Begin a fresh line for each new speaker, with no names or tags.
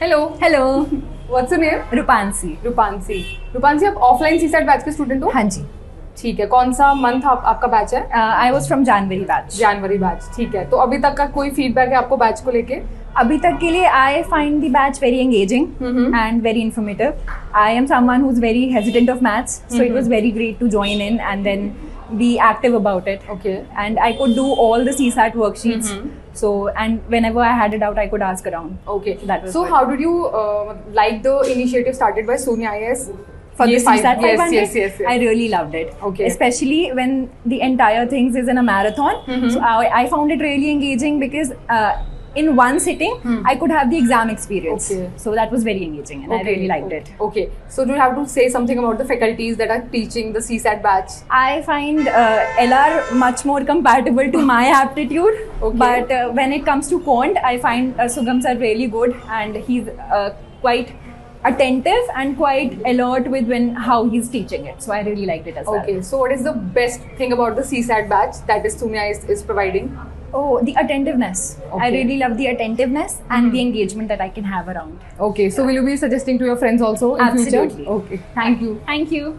Hello
hello,
what's your name?
Rupanshi.
Rupanshi आप offline CSAT batch के student हो?
हाँ जी।
ठीक है, कौन सा मंथ आपका बैच है?
I was from January batch.
January batch, ठीक है। तो अभी तक का कोई फीडबैक है आपको बैच को लेके?
अभी तक के लिए I find the batch very engaging and very informative. I am someone who is very hesitant of maths, so it was very great to join in and then be active about it.
Okay.
And I could do all the CSAT worksheets. So, and whenever I had a doubt, I could ask around.
Okay.
That was
So
good.
how did you like the initiative started by Sunya IAS?
For the CSAT 500,
yes.
I really loved it.
Okay.
Especially when the entire things is in a marathon. So I found it really engaging because in one sitting, I could have the exam experience.
Okay.
So that was very engaging and I really liked it.
Okay. So do you have to say something about the faculties that are teaching the CSAT batch?
I find LR much more compatible to my aptitude.
Okay.
But when it comes to quant, I find Sugam sir really good and he's quite attentive and quite alert with how he's teaching it. So I really liked it as well.
Okay. So what is the best thing about the CSAT batch that is Sunya is providing?
Oh, the attentiveness.
Okay.
I really love the attentiveness and the engagement that I can have around.
Okay. So will you be suggesting to your friends also in future?
Absolutely.
Okay. Thank you.
Thank you.